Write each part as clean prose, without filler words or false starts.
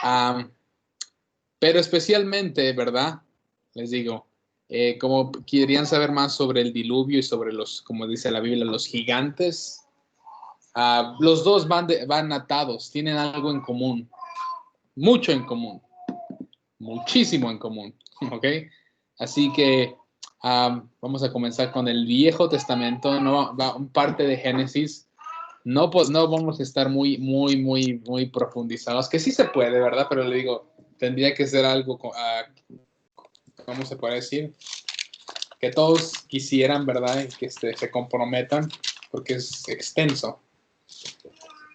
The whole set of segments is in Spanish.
Am, pero especialmente, ¿verdad? Les digo, como querían saber más sobre el diluvio y sobre los, como dice la Biblia, los gigantes, los dos van atados, tienen algo en común, mucho en común, muchísimo en común, ¿ok? Así que vamos a comenzar con el Viejo Testamento, no, parte de Génesis. No, no vamos a estar muy profundizados, que sí se puede, ¿verdad? Pero le digo, tendría que ser algo, ¿cómo se puede decir? Que todos quisieran, ¿verdad? Y que se comprometan, porque es extenso.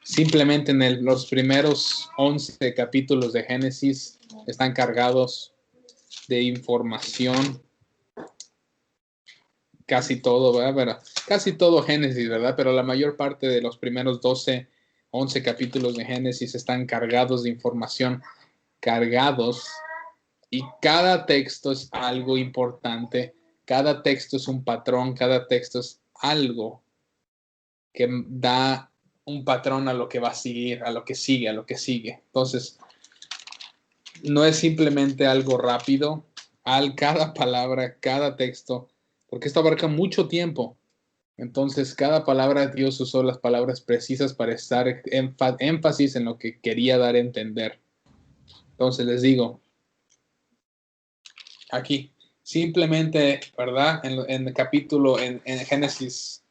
Simplemente en los primeros 11 capítulos de Génesis están cargados de información, casi todo, ¿verdad? Pero, casi todo Génesis, ¿verdad? Pero la mayor parte de los primeros 11 capítulos de Génesis están cargados de información, cargados, y cada texto es algo importante, cada texto es un patrón, cada texto es algo que da un patrón a lo que va a seguir, a lo que sigue, a lo que sigue. Entonces, no es simplemente algo rápido, cada palabra, cada texto, porque esto abarca mucho tiempo. Entonces, cada palabra Dios usó las palabras precisas para estar énfasis en lo que quería dar a entender. Entonces, les digo, aquí, simplemente, ¿verdad? En el capítulo, en Génesis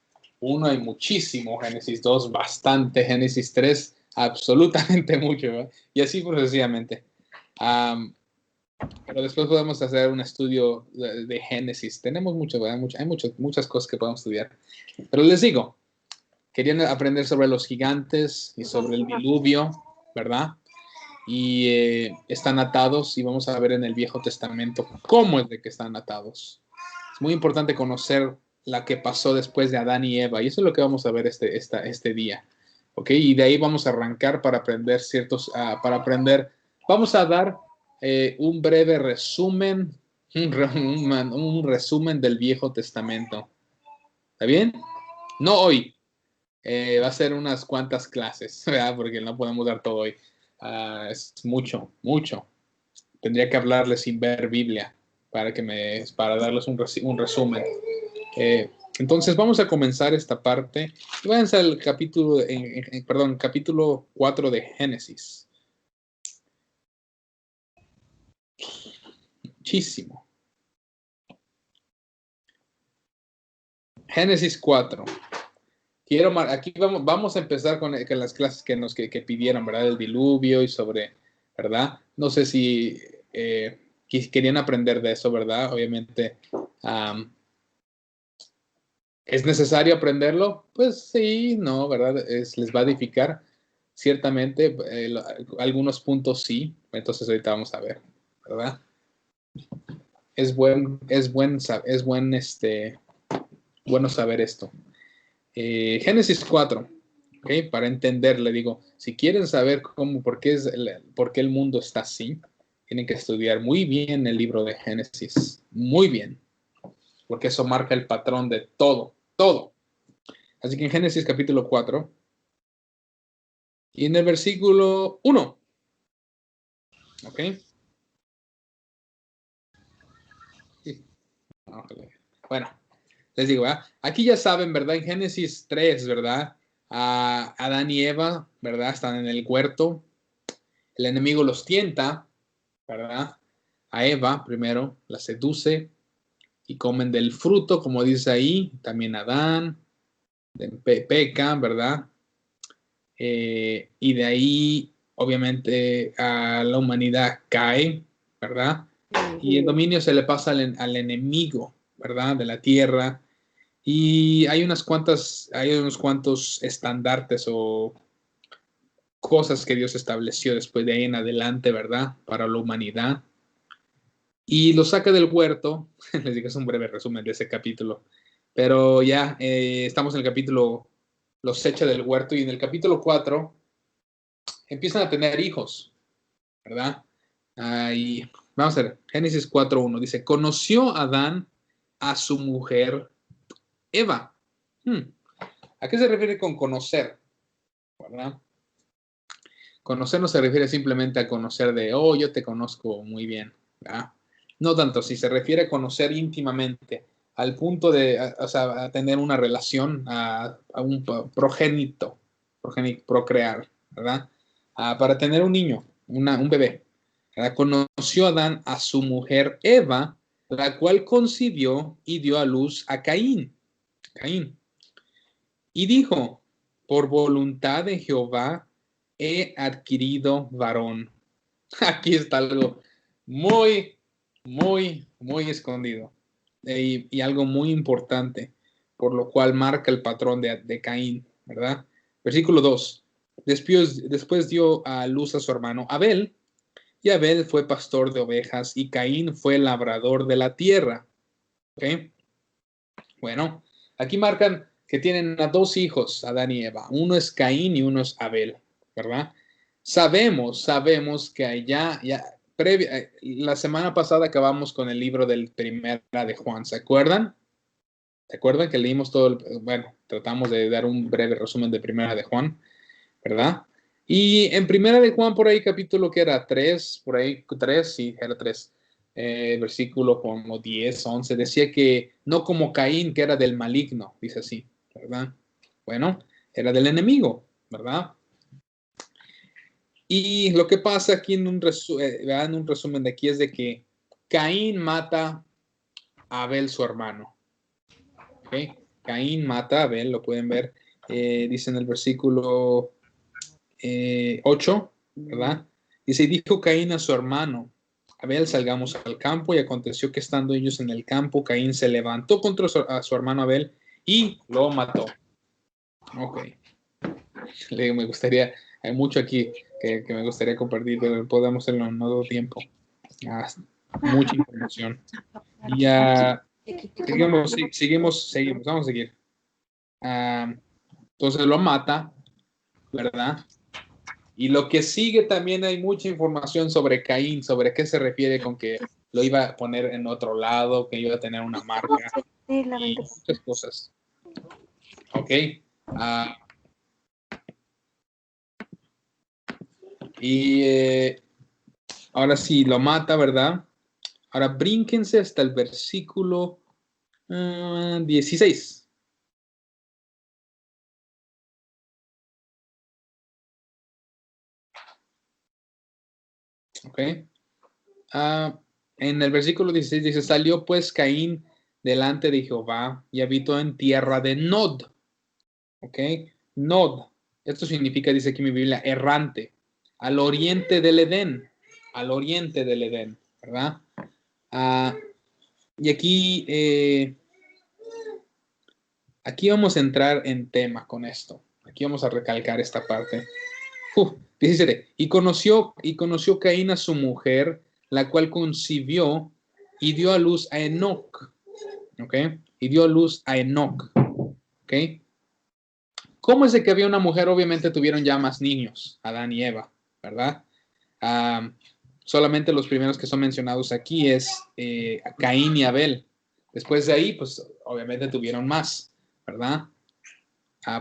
1 hay muchísimo, Génesis 2 bastante, Génesis 3 absolutamente mucho, ¿verdad? Y así sucesivamente. Pero después podemos hacer un estudio de Génesis. Tenemos mucho, ¿verdad? Hay muchas cosas que podemos estudiar. Pero les digo, querían aprender sobre los gigantes y sobre el diluvio, ¿verdad? Y están atados, y vamos a ver en el Viejo Testamento cómo es de que están atados. Es muy importante conocer la que pasó después de Adán y Eva, y eso es lo que vamos a ver este día. ¿Ok? Y de ahí vamos a arrancar para aprender vamos a dar un breve resumen, un resumen del Viejo Testamento. ¿Está bien? No hoy, va a ser unas cuantas clases, ¿verdad? Porque no podemos dar todo hoy. Es mucho, mucho. Tendría que hablarles sin ver Biblia para darles un resumen. Entonces vamos a comenzar esta parte. Váyanse al capítulo 4 de Génesis. Muchísimo. Génesis 4. Aquí vamos a empezar con las clases que pidieron, ¿verdad? El diluvio y sobre, ¿verdad? No sé si querían aprender de eso, ¿verdad? Obviamente, ¿es necesario aprenderlo? Pues sí, no, ¿verdad? Les va a edificar, ciertamente, algunos puntos sí, entonces ahorita vamos a ver, ¿verdad? Bueno saber esto. Génesis 4, ¿okay? Para entender, le digo, si quieren saber por qué el mundo está así, tienen que estudiar muy bien el libro de Génesis, muy bien, porque eso marca el patrón de todo, todo. Así que en Génesis capítulo 4, y en el versículo 1, ¿ok? Sí. Bueno, les digo, ¿verdad? Aquí ya saben, ¿verdad? En Génesis 3, ¿verdad? Adán y Eva, ¿verdad? Están en el huerto, el enemigo los tienta, ¿verdad? A Eva primero la seduce y comen del fruto, como dice ahí, también Adán, pecan, ¿verdad? Y de ahí, obviamente, a la humanidad cae, ¿verdad? Y el dominio se le pasa al enemigo, ¿verdad? De la tierra. Y hay unos cuantos estandartes o cosas que Dios estableció después de ahí en adelante, ¿verdad? Para la humanidad. Y lo saca del huerto. Les digo, es un breve resumen de ese capítulo. Pero ya estamos en el capítulo, los echa del huerto, y en el capítulo 4 empiezan a tener hijos, ¿verdad? Y vamos a ver, Génesis 4:1 dice, conoció Adán a su mujer Eva. ¿A qué se refiere con conocer? ¿Verdad? Conocer no se refiere simplemente a conocer de, oh, yo te conozco muy bien, ¿verdad? No tanto, si se refiere a conocer íntimamente, al punto de, o sea, a tener una relación, a un progénito, procrear, ¿verdad? Para tener un niño, un bebé, ¿verdad? Conoció Adán a su mujer Eva, la cual concibió y dio a luz a Caín. Caín. Y dijo, por voluntad de Jehová he adquirido varón. Aquí está algo muy, muy escondido y algo muy importante, por lo cual marca el patrón de Caín, ¿verdad? Versículo 2. Después dio a luz a su hermano Abel, y Abel fue pastor de ovejas, y Caín fue labrador de la tierra. ¿Ok? Bueno, aquí marcan que tienen a dos hijos, Adán y Eva. Uno es Caín y uno es Abel, ¿verdad? Sabemos que allá, la semana pasada acabamos con el libro del Primera de Juan, ¿se acuerdan? ¿Se acuerdan que leímos todo? Bueno, tratamos de dar un breve resumen de Primera de Juan, ¿verdad? Y en Primera de Juan, por ahí, capítulo que era 3, por ahí 3, sí, era 3, versículo como 10, 11, decía que no como Caín, que era del maligno, dice así, ¿verdad? Bueno, era del enemigo, ¿verdad? Y lo que pasa aquí en en un resumen de aquí es de que Caín mata a Abel, su hermano. ¿Okay? Caín mata a Abel, lo pueden ver, dice en el versículo 8, ¿verdad? Dice, y dijo Caín a su hermano, Abel, salgamos al campo, y aconteció que estando ellos en el campo, Caín se levantó contra a su hermano Abel y lo mató. Ok. Me gustaría, hay mucho aquí que me gustaría compartir, pero podemos hacerlo en otro tiempo. Ah, mucha información. Y ya, seguimos, vamos a seguir. Entonces lo mata, ¿verdad? Y lo que sigue también hay mucha información sobre Caín, sobre qué se refiere con que lo iba a poner en otro lado, que iba a tener una marca, y muchas cosas. Ok. Y ahora sí, lo mata, ¿verdad? Ahora brínquense hasta el versículo 16. Ok. En el versículo 16 dice, salió pues Caín delante de Jehová y habitó en tierra de Nod. ¿Ok? Nod. Esto significa, dice aquí mi Biblia, errante. Al oriente del Edén. Al oriente del Edén, ¿verdad? Ah, y aquí vamos a entrar en tema con esto. Aquí vamos a recalcar esta parte. 17. Y conoció Caín a su mujer, la cual concibió y dio a luz a Enoc. ¿Ok? Y dio a luz a Enoc. ¿Ok? ¿Cómo es de que había una mujer? Obviamente tuvieron ya más niños, Adán y Eva, ¿verdad? Solamente los primeros que son mencionados aquí es Caín y Abel. Después de ahí, pues obviamente tuvieron más, ¿verdad?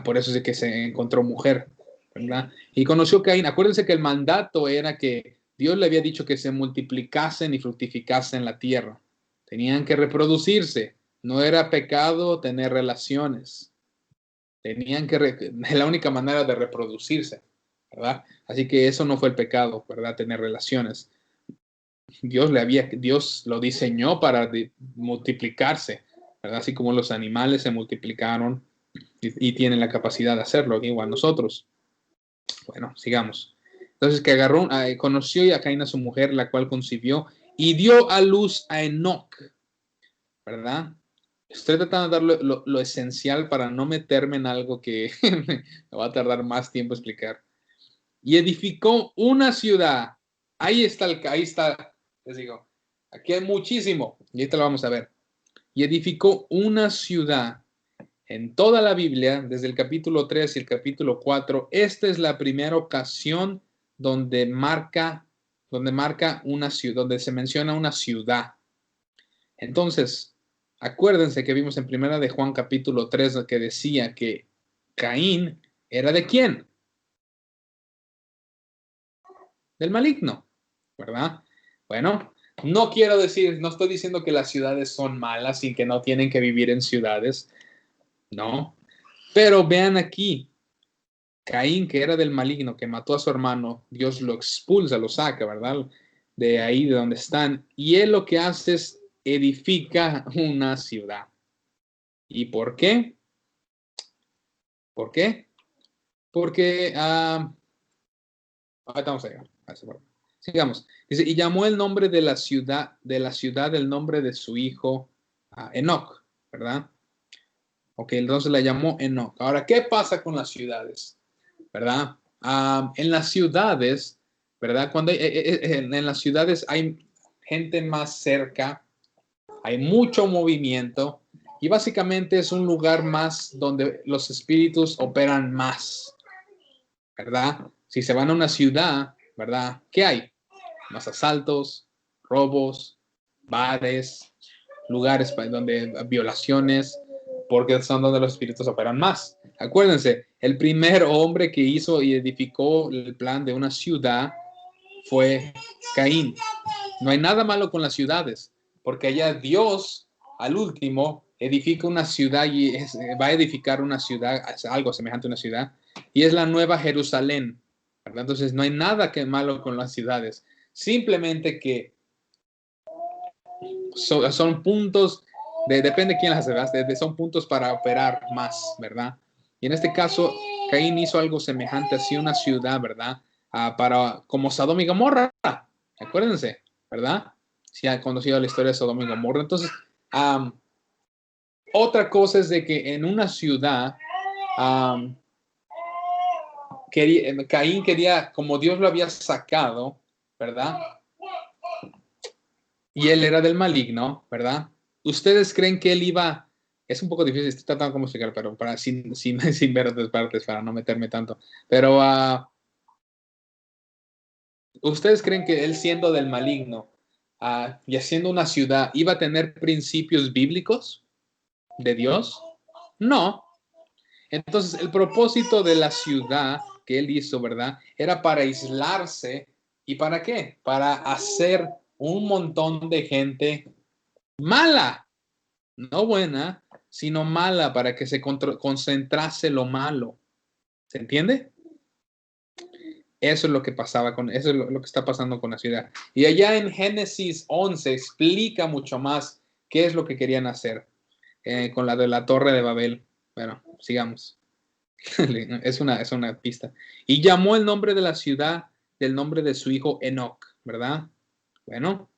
Por eso es de que se encontró mujer, ¿verdad? Y conoció Caín. Acuérdense que el mandato era que Dios le había dicho que se multiplicasen y fructificasen la tierra. Tenían que reproducirse. No era pecado tener relaciones. Tenían que, la única manera de reproducirse, ¿verdad? Así que eso no fue el pecado, ¿verdad? Tener relaciones. Dios lo diseñó para multiplicarse, ¿verdad? Así como los animales se multiplicaron y tienen la capacidad de hacerlo, igual nosotros. Bueno, sigamos. Entonces que conoció a Caín a su mujer, la cual concibió y dio a luz a Enoc, ¿verdad? Estoy tratando de dar lo esencial para no meterme en algo que me va a tardar más tiempo explicar. Y edificó una ciudad. Ahí está, les digo, aquí hay muchísimo, y ahorita lo vamos a ver. Y edificó una ciudad. En toda la Biblia, desde el capítulo 3 y el capítulo 4, esta es la primera ocasión donde marca una ciudad, donde se menciona una ciudad. Entonces, acuérdense que vimos en Primera de Juan capítulo 3 que decía que Caín era de quién? del maligno, ¿verdad? Bueno, no quiero decir, no estoy diciendo que las ciudades son malas y que no tienen que vivir en ciudades, no. Pero vean aquí, Caín, que era del maligno, que mató a su hermano, Dios lo expulsa, lo saca, ¿verdad? De ahí, de donde están. Y él lo que hace es edifica una ciudad. ¿Y por qué? ¿Por qué? Porque, ahorita vamos a llegar. Sigamos. Dice, y llamó el nombre de la ciudad el nombre de su hijo Enoc, ¿verdad? Ok, entonces la llamó Enoc. Ahora, ¿qué pasa con las ciudades? ¿Verdad? En las ciudades, ¿verdad? Cuando en las ciudades hay gente más cerca, hay mucho movimiento y básicamente es un lugar más donde los espíritus operan más, ¿verdad? Si se van a una ciudad, ¿verdad? ¿Qué hay? Más asaltos, robos, bares, lugares donde violaciones, porque son donde los espíritus operan más. Acuérdense, el primer hombre que hizo y edificó el plan de una ciudad fue Caín. No hay nada malo con las ciudades, porque allá Dios, al último, edifica una ciudad y va a edificar una ciudad, algo semejante a una ciudad, y es la Nueva Jerusalén, ¿verdad? Entonces no hay nada que malo con las ciudades, simplemente que son puntos, depende de quién las hace, son puntos para operar más, ¿verdad? Y en este caso, Caín hizo algo semejante así, una ciudad, ¿verdad? Como Sodoma y Gomorra, acuérdense, ¿verdad? Si han conocido la historia de Sodoma y Gomorra. Entonces, otra cosa es de que en una ciudad, Caín quería, como Dios lo había sacado, ¿verdad? Y él era del maligno, ¿verdad? ¿Ustedes creen que él iba? Es un poco difícil, estoy tratando de explicar, pero sin ver otras partes, para no meterme tanto. Pero, ¿ustedes creen que él siendo del maligno y haciendo una ciudad iba a tener principios bíblicos de Dios? No. Entonces, el propósito de la ciudad que él hizo, ¿verdad? Era para aislarse. ¿Y para qué? Para hacer un montón de gente mala, no buena, sino mala, para que se concentrase lo malo. ¿Se entiende? Eso es lo que pasaba eso es lo que está pasando con la ciudad. Y allá en Génesis 11 explica mucho más qué es lo que querían hacer con la de la Torre de Babel. Bueno, sigamos. es una pista. Y llamó el nombre de la ciudad del nombre de su hijo Enoc, ¿verdad? Bueno,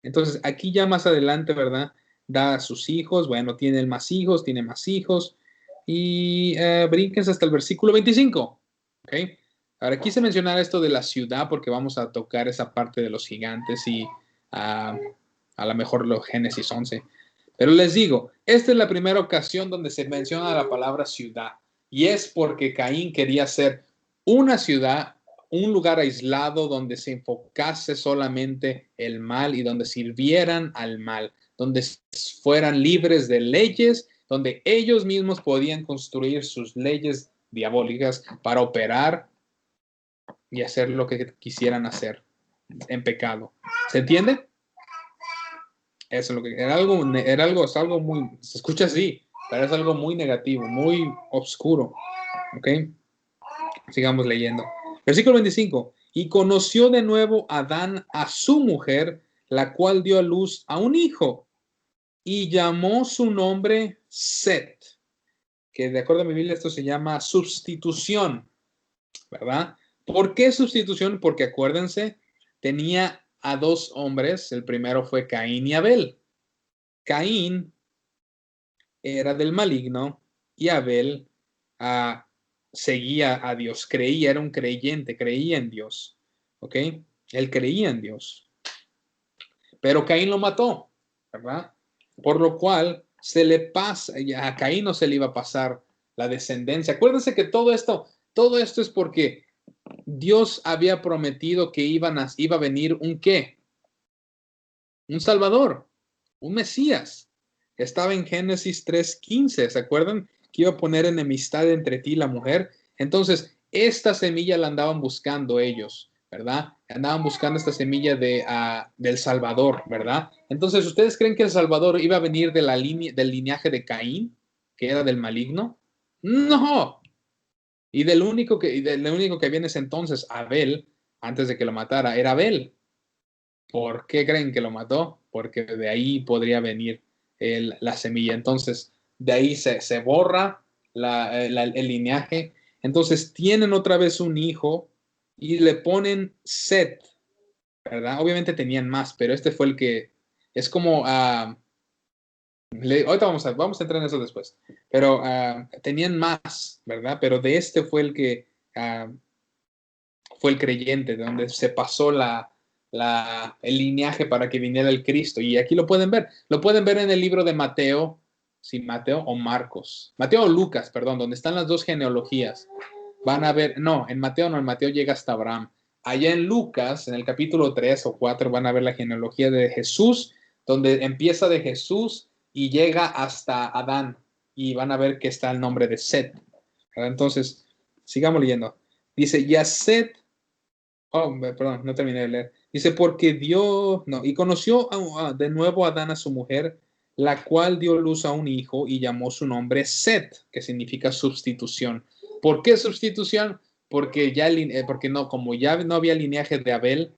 entonces aquí ya más adelante, ¿verdad? Da a sus hijos, bueno, tiene más hijos, tiene más hijos. Y brínquense hasta el versículo 25. ¿Ok? Ahora quise mencionar esto de la ciudad porque vamos a tocar esa parte de los gigantes y a lo mejor los Génesis 11. Pero les digo, esta es la primera ocasión donde se menciona la palabra ciudad. Y es porque Caín quería hacer una ciudad, un lugar aislado donde se enfocase solamente el mal y donde sirvieran al mal, donde fueran libres de leyes, donde ellos mismos podían construir sus leyes diabólicas para operar y hacer lo que quisieran hacer en pecado. ¿Se entiende? Eso es lo que es algo muy, se escucha así, pero es algo muy negativo, muy oscuro. ¿Ok? Sigamos leyendo. Versículo 25. Y conoció de nuevo Adán a su mujer, la cual dio a luz a un hijo, y llamó su nombre Set, que de acuerdo a mi Biblia esto se llama sustitución, ¿verdad? ¿Por qué sustitución? Porque acuérdense, tenía a dos hombres, el primero fue Caín y Abel. Caín era del maligno y Abel seguía a Dios, creía, era un creyente, creía en Dios, ¿ok? Él creía en Dios. Pero Caín lo mató, ¿verdad? Por lo cual se le pasa, a Caín no se le iba a pasar la descendencia. Acuérdense que todo esto es porque Dios había prometido que iba a venir un ¿qué? Un Salvador, un Mesías. Estaba en Génesis 3:15, ¿se acuerdan? Que iba a poner enemistad entre ti y la mujer. Entonces, esta semilla la andaban buscando ellos, ¿verdad? Andaban buscando esta semilla del Salvador, ¿verdad? Entonces, ¿ustedes creen que el Salvador iba a venir de del linaje de Caín, que era del maligno? No. Y del único que había en ese entonces, Abel, antes de que lo matara, era Abel. ¿Por qué creen que lo mató? Porque de ahí podría venir la semilla. Entonces, de ahí se borra el linaje. Entonces, tienen otra vez un hijo y le ponen Set, ¿verdad? Obviamente tenían más, pero este fue el que es como... ahorita vamos a entrar en eso después. Pero tenían más, ¿verdad? Pero de este fue el que fue el creyente, de donde se pasó el linaje para que viniera el Cristo. Y aquí lo pueden ver en el libro de Mateo, sí, Mateo o Marcos, Mateo o Lucas, perdón, donde están las dos genealogías. Van a ver, no, en Mateo no, en Mateo llega hasta Abraham. Allá en Lucas, en el capítulo 3 o 4, van a ver la genealogía de Jesús, donde empieza de Jesús y llega hasta Adán. Y van a ver que está el nombre de Set. Entonces, sigamos leyendo. Dice, y a Set. Oh, perdón, no terminé de leer. Dice, porque dio, no, y conoció de nuevo a Adán a su mujer, la cual dio luz a un hijo y llamó su nombre Set, que significa sustitución. ¿Por qué sustitución? Porque no, como ya no había linaje de Abel,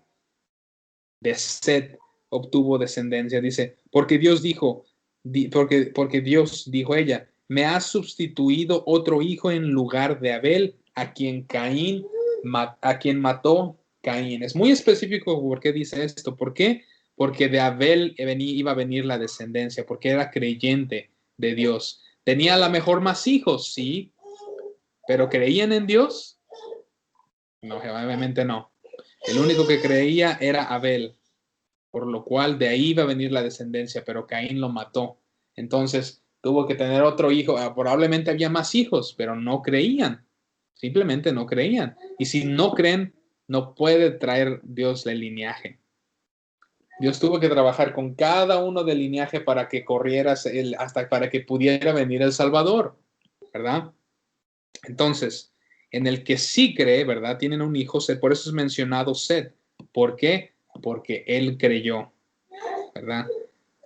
de Set obtuvo descendencia. Dice, porque Dios dijo, porque Dios dijo ella, me ha sustituido otro hijo en lugar de Abel, a quien mató Caín. Es muy específico por qué dice esto. ¿Por qué? Porque de Abel iba a venir la descendencia, porque era creyente de Dios. Tenía a lo mejor más hijos, sí, pero ¿creían en Dios? No, obviamente no. El único que creía era Abel, por lo cual de ahí iba a venir la descendencia, pero Caín lo mató. Entonces tuvo que tener otro hijo. Probablemente había más hijos, pero no creían. Simplemente no creían. Y si no creen, no puede traer Dios el linaje. Dios tuvo que trabajar con cada uno del linaje para que corriera hasta para que pudiera venir el Salvador, ¿verdad? Entonces, en el que sí cree, ¿verdad? Tienen un hijo, por eso es mencionado Sed. ¿Por qué? Porque él creyó, ¿verdad?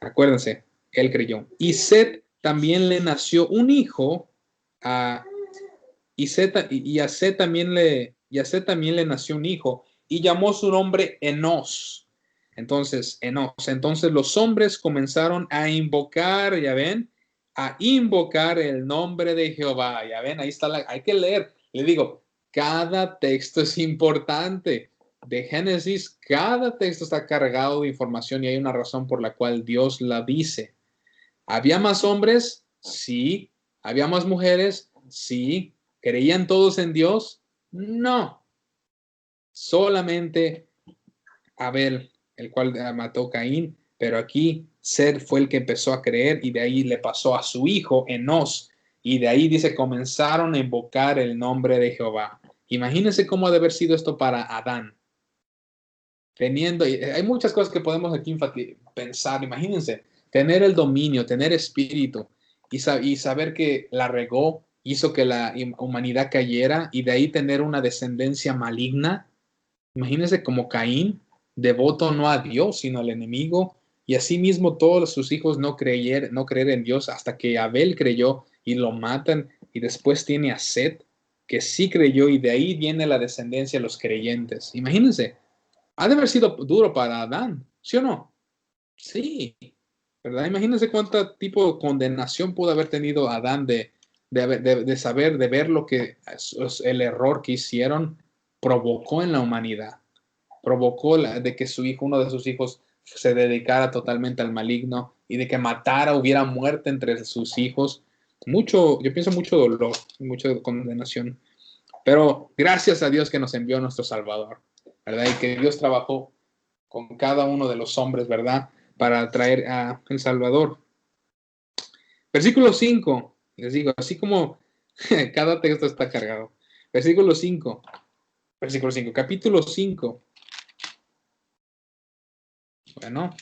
Acuérdense, él creyó. Y Set también le nació un hijo, a, y a Set también le nació un hijo, y llamó su nombre Enos. Entonces, Enos. Entonces los hombres comenzaron a invocar, ya ven, a invocar el nombre de Jehová. Ya ven, ahí está, hay que leer. Le digo, cada texto es importante. De Génesis, cada texto está cargado de información y hay una razón por la cual Dios la dice. ¿Había más hombres? Sí. ¿Había más mujeres? Sí. ¿Creían todos en Dios? No. Solamente Abel, el cual mató a Caín, pero aquí Sed fue el que empezó a creer y de ahí le pasó a su hijo Enos. Y de ahí dice, comenzaron a invocar el nombre de Jehová. Imagínense cómo ha de haber sido esto para Adán. Hay muchas cosas que podemos aquí pensar, imagínense, tener el dominio, tener espíritu y saber que la regó, hizo que la humanidad cayera y de ahí tener una descendencia maligna. Imagínense como Caín, devoto no a Dios, sino al enemigo, y asimismo todos sus hijos no creer en Dios hasta que Abel creyó y lo matan, y después tiene a Set, que sí creyó, y de ahí viene la descendencia de los creyentes. Imagínense. Ha de haber sido duro para Adán, ¿sí o no? Sí, ¿verdad? Imagínense cuánto tipo de condenación pudo haber tenido Adán de saber, de ver lo que el error que hicieron provocó en la humanidad. Provocó de que uno de sus hijos se dedicara totalmente al maligno y de que hubiera muerte entre sus hijos. Yo pienso mucho dolor, mucha condenación. Pero gracias a Dios que nos envió nuestro Salvador, ¿verdad? Y que Dios trabajó con cada uno de los hombres, ¿verdad? Para traer a El Salvador. Versículo 5, les digo, así como cada texto está cargado. Versículo 5, capítulo 5. Bueno,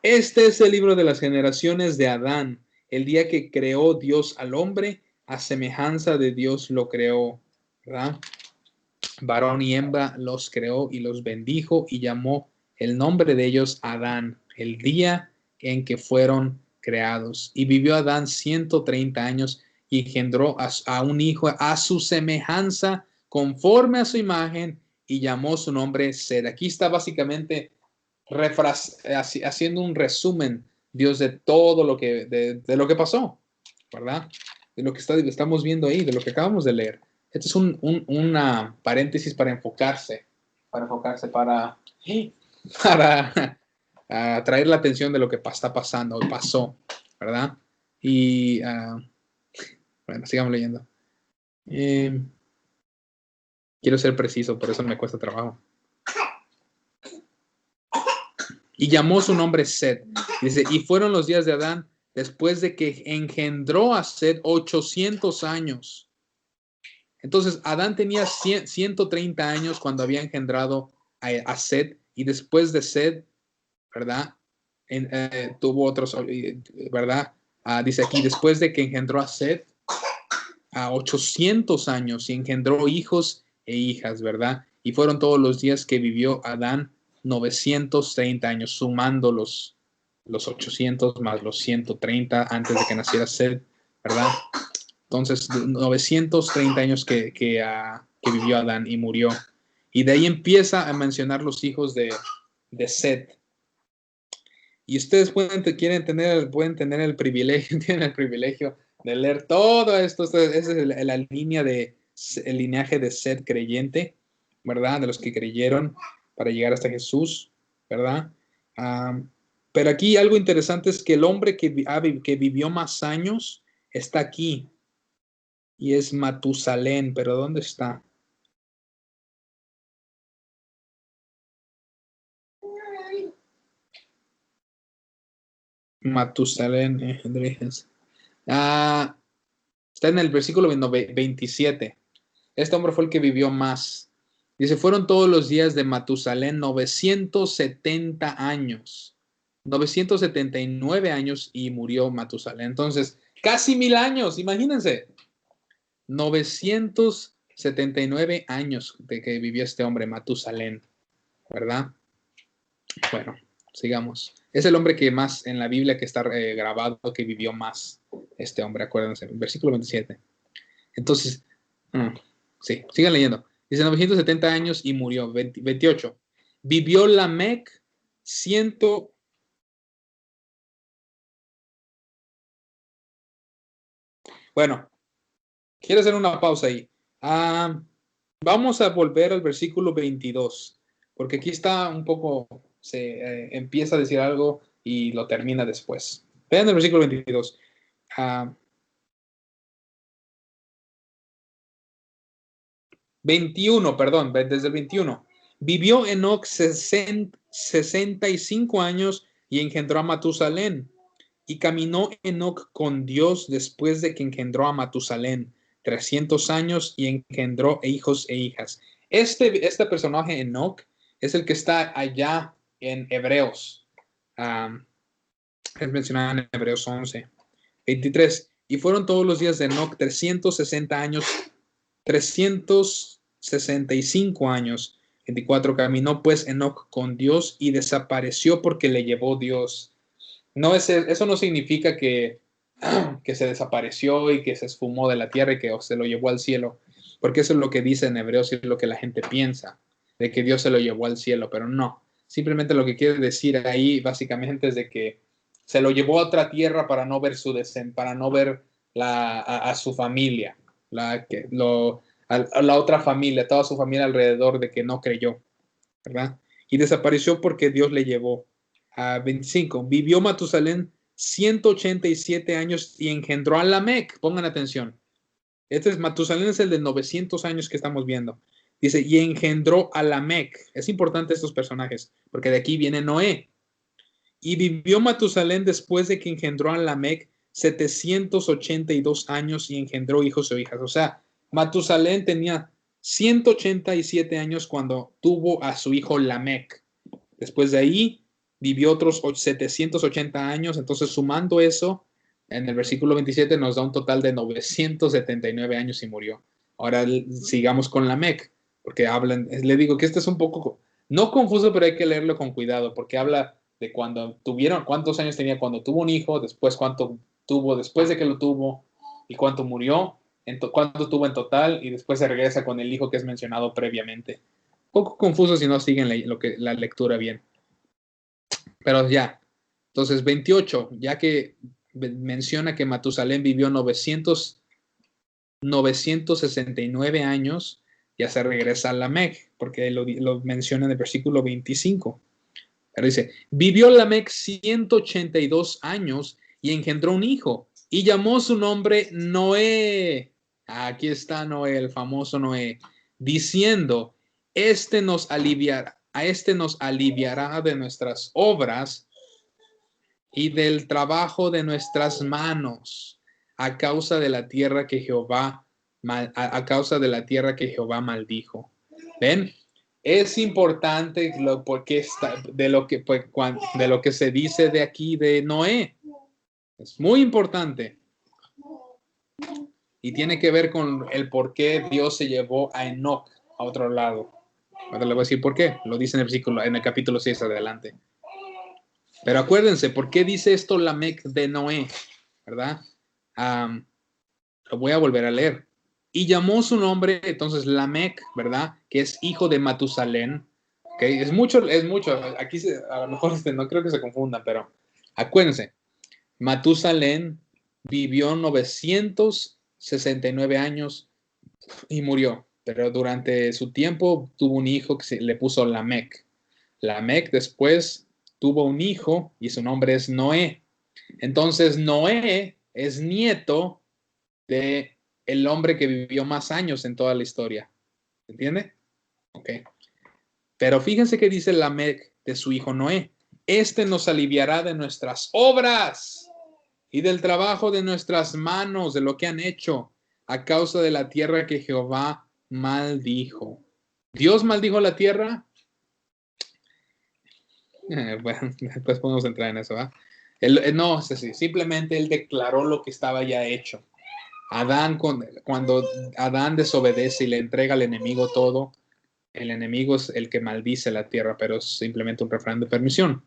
este es el libro de las generaciones de Adán, el día que creó Dios al hombre, a semejanza de Dios lo creó, ¿verdad? varón y hembra los creó y los bendijo y llamó el nombre de ellos Adán, el día en que fueron creados. Y vivió Adán 130 años y engendró a un hijo a su semejanza, conforme a su imagen, y llamó su nombre Sed. Aquí está básicamente haciendo un resumen, Dios, de todo lo que, de lo que pasó, ¿verdad? De lo que estamos viendo ahí, de lo que acabamos de leer. Este es una paréntesis para enfocarse, para atraer la atención de lo que está pasando, o pasó, ¿verdad? Y, bueno, sigamos leyendo. Quiero ser preciso, por eso me cuesta trabajo. Y llamó su nombre Set. Dice, y fueron los días de Adán después de que engendró a Set 800 años. Entonces, Adán tenía 130 años cuando había engendrado a Set, y después de Set, ¿verdad? Tuvo otros, ¿verdad? Dice aquí, después de que engendró a Set, a 800 años, y engendró hijos e hijas, ¿verdad? Y fueron todos los días que vivió Adán 930 años, sumando los 800 más los 130 antes de que naciera Set, ¿verdad? Entonces, 930 años que vivió Adán y murió. Y de ahí empieza a mencionar los hijos de Set. Y ustedes pueden tener el privilegio, tienen el privilegio de leer todo esto. Esa es la línea el linaje de Set creyente, ¿verdad? De los que creyeron para llegar hasta Jesús, ¿verdad? Pero aquí algo interesante es que el hombre que vivió más años está aquí, y es Matusalén. ¿Pero dónde está? Matusalén. Está en el versículo 27. Este hombre fue el que vivió más. Dice, fueron todos los días de Matusalén 970 años. 979 años y murió Matusalén. Entonces, casi 1000 años, imagínense. 979 años de que vivió este hombre, Matusalén, ¿verdad? Bueno, sigamos. Es el hombre que más en la Biblia que está grabado, que vivió más este hombre, acuérdense, versículo 27. Entonces, sí, sigan leyendo. Dice 970 años y murió. 28. Vivió Lamec 100. Bueno, quiero hacer una pausa ahí. Vamos a volver al versículo 22, porque aquí está un poco, se empieza a decir algo y lo termina después. Vean el versículo 22. 21, perdón, desde el 21. Vivió Enoc 65 años y engendró a Matusalén. Y caminó Enoc con Dios después de que engendró a Matusalén 300 años y engendró hijos e hijas. Este personaje Enoc es el que está allá en Hebreos. Es mencionado en Hebreos 11. 23. Y fueron todos los días de Enoc 360 años, 365 años. 24. Caminó pues Enoc con Dios y desapareció porque le llevó Dios. No eso no significa que se desapareció y que se esfumó de la tierra y que se lo llevó al cielo, porque eso es lo que dice en Hebreos y es lo que la gente piensa, de que Dios se lo llevó al cielo, pero no. Simplemente lo que quiere decir ahí básicamente es de que se lo llevó a otra tierra para no ver para no ver a su familia, a la otra familia, toda su familia alrededor, de que no creyó, ¿verdad? Y desapareció porque Dios le llevó. A 25. Vivió Matusalén 187 años y engendró a Lamec. Pongan atención. Matusalén es el de 900 años que estamos viendo. Dice, y engendró a Lamec. Es importante estos personajes, porque de aquí viene Noé. Y vivió Matusalén después de que engendró a Lamec 782 años y engendró hijos o hijas. O sea, Matusalén tenía 187 años cuando tuvo a su hijo Lamec. Después de ahí vivió otros 780 años. Entonces, sumando eso, en el versículo 27 nos da un total de 979 años y murió. Ahora sigamos con Lamec. porque hablan, le digo que este es un poco, no confuso, pero hay que leerlo con cuidado, porque habla de cuando tuvieron, cuántos años tenía cuando tuvo un hijo, después cuánto tuvo después de que lo tuvo, y cuánto murió, cuánto tuvo en total, y después se regresa con el hijo que es mencionado previamente. Un poco confuso si no siguen la lectura bien. Pero ya, entonces 28, ya que menciona que Matusalén vivió 969 años, ya se regresa a Lamec, porque lo menciona en el versículo 25. Pero dice, vivió Lamec 182 años y engendró un hijo, y llamó su nombre Noé. Aquí está Noé, el famoso Noé, diciendo, a este nos aliviará de nuestras obras y del trabajo de nuestras manos, a causa de la tierra que Jehová a causa de la tierra que Jehová maldijo. ¿Ven? Es importante porque de lo que se dice de aquí de Noé. Es muy importante. Y tiene que ver con el por qué Dios se llevó a Enoc a otro lado. Ahora le voy a decir por qué. Lo dice en el capítulo 6 adelante. Pero acuérdense, ¿por qué dice esto Lamec de Noé? ¿Verdad? Lo voy a volver a leer. Y llamó su nombre entonces Lamec, ¿verdad? Que es hijo de Matusalén. ¿Okay? Es mucho. Aquí a lo mejor no creo que se confundan, pero acuérdense. Matusalén vivió 969 años y murió. Pero durante su tiempo tuvo un hijo que le puso Lamec. Lamec después tuvo un hijo y su nombre es Noé. Entonces Noé es nieto de el hombre que vivió más años en toda la historia. ¿Entiende? Ok. Pero fíjense que dice Lamec de su hijo Noé. Este nos aliviará de nuestras obras y del trabajo de nuestras manos, de lo que han hecho, a causa de la tierra que Jehová maldijo. ¿Dios maldijo la tierra? Bueno, después podemos entrar en eso, ¿verdad? No, simplemente él declaró lo que estaba ya hecho. Cuando Adán desobedece y le entrega al enemigo todo, el enemigo es el que maldice la tierra, pero es simplemente un refrán de permisión.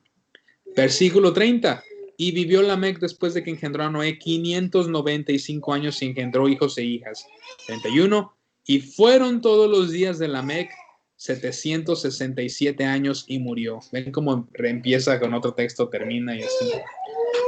Versículo 30. Y vivió Lamec después de que engendró a Noé 595 años y engendró hijos e hijas. 31. Y fueron todos los días de Lamec 767 años y murió. Ven cómo reempieza con otro texto, termina y así.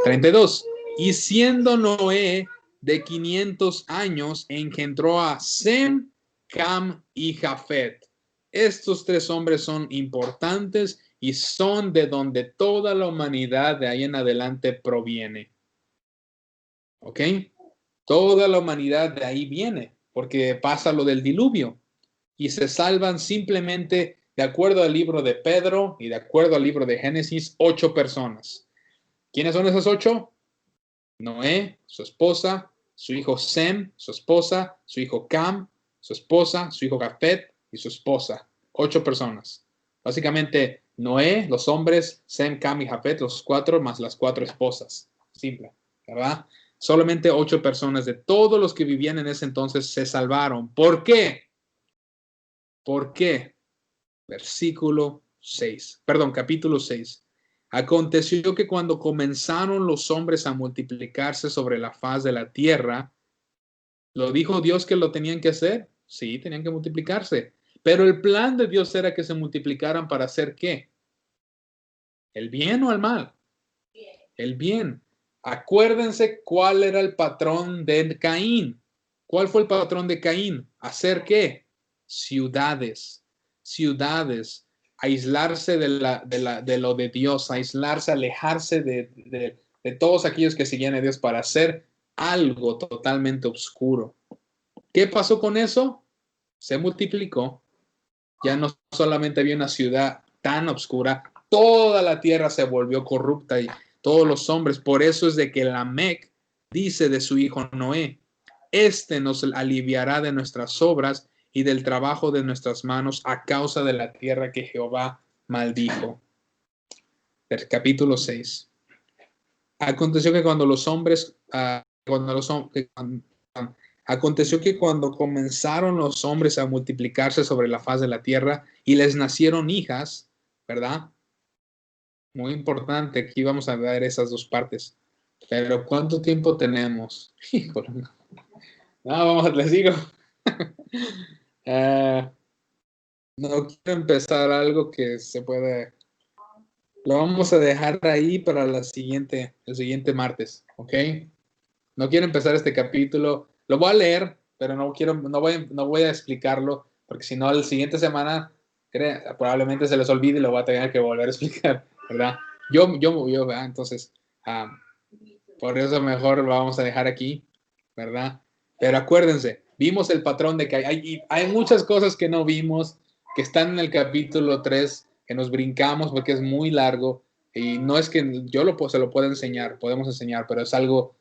32. Y siendo Noé de 500 años, engendró a Sem, Cam y Jafet. Estos tres hombres son importantes y son de donde toda la humanidad de ahí en adelante proviene. ¿Ok? Toda la humanidad de ahí viene, porque pasa lo del diluvio y se salvan simplemente, de acuerdo al libro de Pedro y de acuerdo al libro de Génesis, 8 personas. ¿Quiénes son esas 8? Noé, su esposa, su hijo Sem, su esposa, su hijo Cam, su esposa, su hijo Jafet y su esposa. 8 personas. Básicamente, Noé, los hombres, Sem, Cam y Jafet, los 4 más las 4 esposas. Simple, ¿verdad? Solamente 8 personas de todos los que vivían en ese entonces se salvaron. ¿Por qué? ¿Por qué? Versículo 6. Perdón, capítulo 6. Aconteció que cuando comenzaron los hombres a multiplicarse sobre la faz de la tierra, ¿lo dijo Dios que lo tenían que hacer? Sí, tenían que multiplicarse. Pero el plan de Dios era que se multiplicaran para hacer ¿qué? ¿El bien o el mal? El bien. Acuérdense cuál era el patrón de Caín. ¿Cuál fue el patrón de Caín? ¿Hacer qué? Ciudades. Ciudades. Aislarse de lo de Dios, aislarse, alejarse de todos aquellos que siguen a Dios para hacer algo totalmente oscuro. ¿Qué pasó con eso? Se multiplicó. Ya no solamente había una ciudad tan oscura, toda la tierra se volvió corrupta y todos los hombres. Por eso es de que Lamec dice de su hijo Noé, este nos aliviará de nuestras obras y del trabajo de nuestras manos a causa de la tierra que Jehová maldijo. Capítulo 6. Aconteció que cuando los hombres, Aconteció que cuando comenzaron los hombres a multiplicarse sobre la faz de la tierra y les nacieron hijas, ¿verdad? Muy importante, aquí vamos a ver esas dos partes. Pero ¿cuánto tiempo tenemos? Híjole, no, vamos, les digo. No quiero empezar algo que se puede. Lo vamos a dejar ahí para el siguiente martes, ¿ok? No quiero empezar este capítulo. Lo voy a leer, pero no voy a explicarlo, porque si no, la siguiente semana probablemente se les olvide y lo voy a tener que volver a explicar, ¿verdad? ¿Verdad? Entonces, por eso mejor lo vamos a dejar aquí, ¿verdad? Pero acuérdense, vimos el patrón de que hay muchas cosas que no vimos, que están en el capítulo 3, que nos brincamos porque es muy largo, y no es que se lo pueda enseñar, podemos enseñar, pero es algo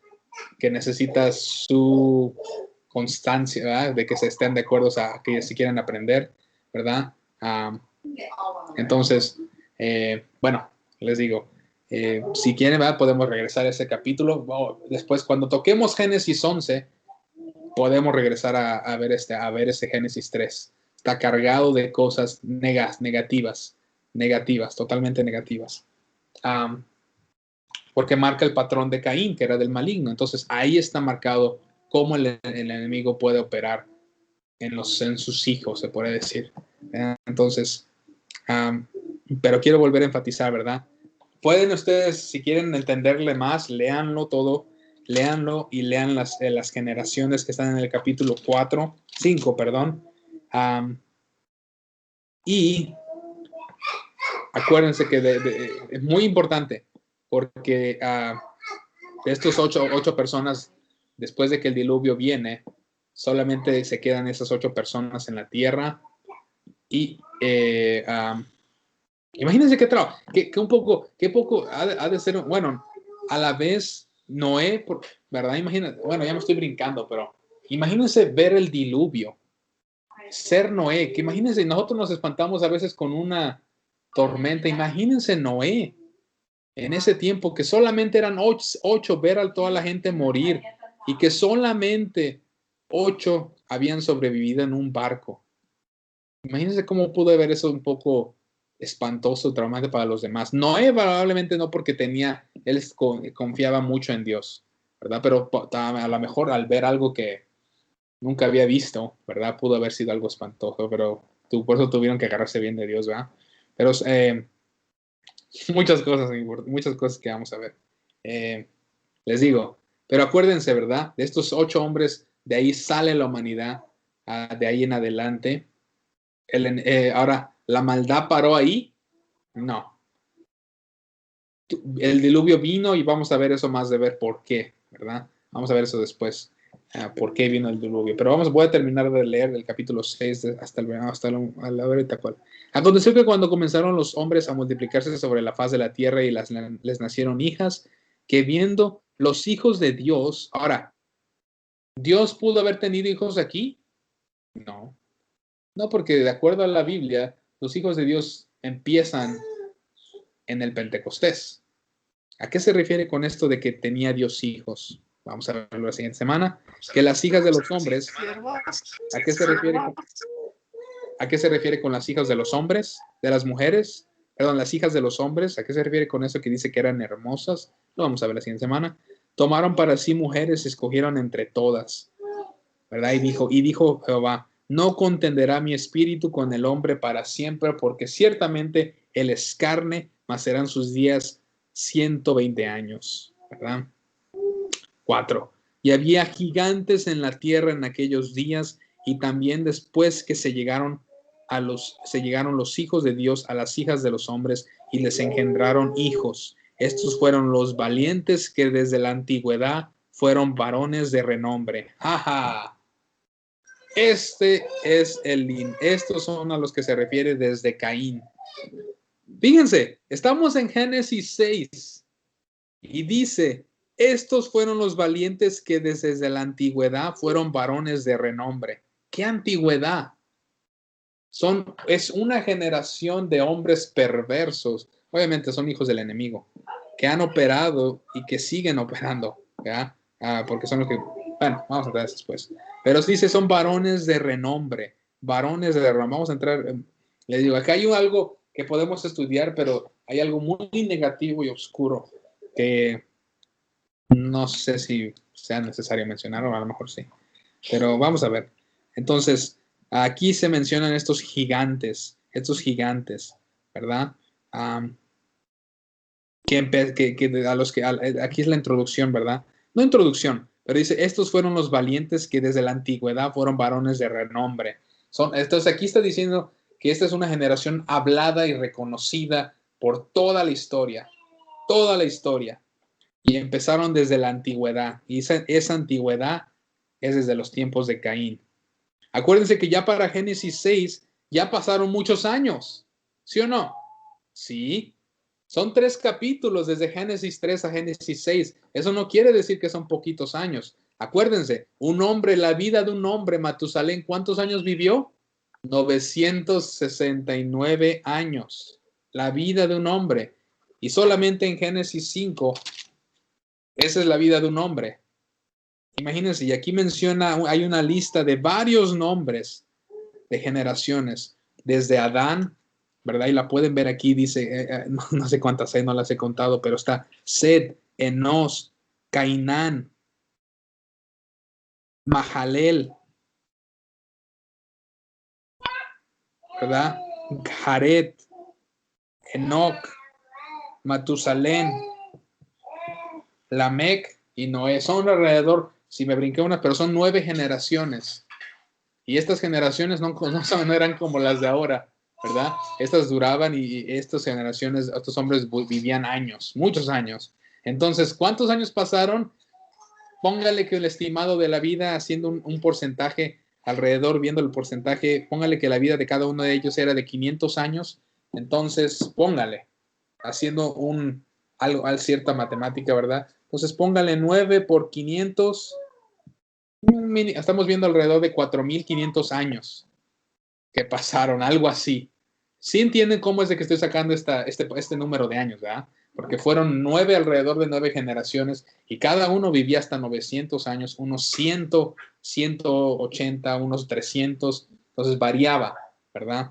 que necesita su constancia, ¿verdad? De que se estén de acuerdo, o sea, que si quieren aprender, ¿verdad? Entonces, bueno, les digo, si quieren, ¿verdad? Podemos regresar a ese capítulo. Después, cuando toquemos Génesis 11, podemos regresar a ver ese Génesis 3. Está cargado de cosas negativas, totalmente negativas. Porque marca el patrón de Caín, que era del maligno. Entonces, ahí está marcado cómo el enemigo puede operar en sus hijos, se puede decir. Entonces, pero quiero volver a enfatizar, ¿verdad? Pueden ustedes, si quieren entenderle más, léanlo todo, léanlo y lean las generaciones que están en el capítulo 5, perdón. Y acuérdense que es muy importante, porque de estos ocho personas, después de que el diluvio viene, solamente se quedan esas 8 personas en la tierra. Y imagínense que poco ha de ser, bueno, a la vez Noé, ¿verdad? Imagínense, bueno, ya me estoy brincando, pero imagínense ver el diluvio, ser Noé, que imagínense, nosotros nos espantamos a veces con una tormenta, imagínense Noé en ese tiempo, que solamente eran 8, ver a toda la gente morir y que solamente 8 habían sobrevivido en un barco. Imagínense cómo pudo ver eso un poco espantoso, traumante para los demás. Noé probablemente no, porque él confiaba mucho en Dios, ¿verdad? Pero a lo mejor al ver algo que nunca había visto, ¿verdad? Pudo haber sido algo espantoso, pero por eso tuvieron que agarrarse bien de Dios, ¿verdad? Pero muchas cosas que vamos a ver. Les digo, pero acuérdense, ¿verdad? De estos 8 hombres, de ahí sale la humanidad, de ahí en adelante. Ahora, ¿la maldad paró ahí? No. El diluvio vino y vamos a ver eso más de ver por qué, ¿verdad? Vamos a ver eso después, por qué vino el diluvio. Pero voy a terminar de leer el capítulo 6 hasta la ahorita cual. Aconteció que cuando comenzaron los hombres a multiplicarse sobre la faz de la tierra y les nacieron hijas, que viendo los hijos de Dios, ahora, ¿Dios pudo haber tenido hijos aquí? No. No, porque de acuerdo a la Biblia, los hijos de Dios empiezan en el Pentecostés. ¿A qué se refiere con esto de que tenía Dios hijos? Vamos a verlo la siguiente semana. Que las hijas de los hombres, ¿a qué se refiere con las hijas de los hombres? De las mujeres, perdón, las hijas de los hombres, ¿a qué se refiere con eso que dice que eran hermosas? Lo vamos a ver la siguiente semana. Tomaron para sí mujeres, escogieron entre todas, ¿verdad? Y dijo Jehová, no contenderá mi espíritu con el hombre para siempre, porque ciertamente él es carne, mas serán sus días 120 años, ¿verdad? 4. Y había gigantes en la tierra en aquellos días, y también después que se llegaron los hijos de Dios a las hijas de los hombres y les engendraron hijos. Estos fueron los valientes que desde la antigüedad fueron varones de renombre. ¡Ja! Estos son a los que se refiere desde Caín. Fíjense, estamos en Génesis 6 y dice, estos fueron los valientes que desde la antigüedad fueron varones de renombre. ¿Qué antigüedad? Es una generación de hombres perversos, obviamente son hijos del enemigo, que han operado y que siguen operando, ¿ya? Porque son los que Bueno, vamos a entrar después. Pero dice, son varones de renombre. Varones de renombre. Vamos a entrar. Les digo, acá hay algo que podemos estudiar, pero hay algo muy negativo y oscuro que no sé si sea necesario mencionar, o a lo mejor sí. Pero vamos a ver. Entonces, aquí se mencionan estos gigantes, ¿verdad? Um, aquí es la introducción, ¿verdad? No introducción, pero dice, estos fueron los valientes que desde la antigüedad fueron varones de renombre. Entonces aquí está diciendo que esta es una generación hablada y reconocida por toda la historia, y empezaron desde la antigüedad, y esa antigüedad es desde los tiempos de Caín. Acuérdense que ya para Génesis 6 ya pasaron muchos años, ¿sí o no? Sí, son 3 capítulos desde Génesis 3 a Génesis 6. Eso no quiere decir que son poquitos años. Acuérdense, la vida de un hombre, Matusalén, ¿cuántos años vivió? 969 años. La vida de un hombre. Y solamente en Génesis 5, esa es la vida de un hombre. Imagínense, y aquí menciona, hay una lista de varios nombres de generaciones, desde Adán, ¿verdad? Y la pueden ver aquí, dice, no sé cuántas hay, no las he contado, pero está Sed, Enos, Cainán, Mahalel, ¿verdad? Jared, Enoch, Matusalén, Lamec y Noé. Son alrededor, si me brinqué una, pero son 9 generaciones. Y estas generaciones no eran como las de ahora, ¿verdad? Estas duraban y estas generaciones, estos hombres vivían años, muchos años. Entonces, ¿cuántos años pasaron? Póngale que el estimado de la vida, haciendo un porcentaje, alrededor viendo el porcentaje, póngale que la vida de cada uno de ellos era de 500 años. Entonces, póngale, haciendo cierta matemática, ¿verdad? Entonces, póngale 9 por 500. Estamos viendo alrededor de 4.500 años que pasaron, algo así. Sí entienden cómo es de que estoy sacando este número de años, ¿verdad? Porque fueron alrededor de 9 generaciones, y cada uno vivía hasta 900 años, unos 100, 180, unos 300, entonces variaba, ¿verdad?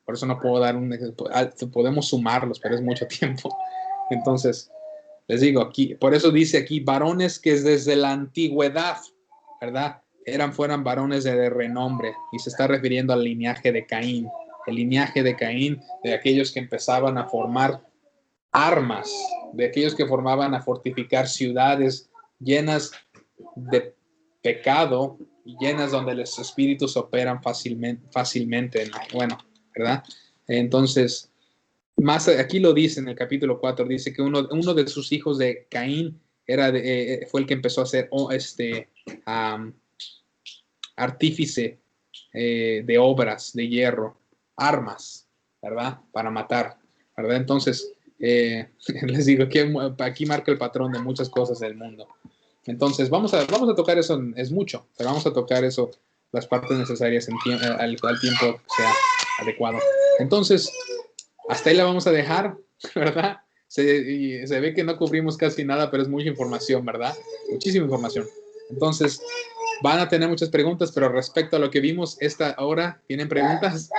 Por eso no puedo dar podemos sumarlos, pero es mucho tiempo. Entonces, les digo aquí, por eso dice aquí, varones que desde la antigüedad, ¿verdad? Fueran varones de renombre, y se está refiriendo al linaje de Caín, el linaje de Caín, de aquellos que empezaban a formar armas, de aquellos que formaban a fortificar ciudades llenas de pecado y llenas donde los espíritus operan fácilmente, bueno, ¿verdad? Entonces, más aquí lo dice en el capítulo 4, dice que uno de sus hijos de Caín fue el que empezó a ser artífice de obras de hierro, armas, ¿verdad? Para matar, ¿verdad? Entonces, les digo que aquí marca el patrón de muchas cosas del mundo. Entonces, vamos a tocar eso, es mucho, pero vamos a tocar eso, las partes necesarias al tiempo que sea adecuado. Entonces, hasta ahí la vamos a dejar, ¿verdad? Se ve que no cubrimos casi nada, pero es mucha información, ¿verdad? Muchísima información. Entonces, van a tener muchas preguntas, pero respecto a lo que vimos esta hora, ¿tienen preguntas?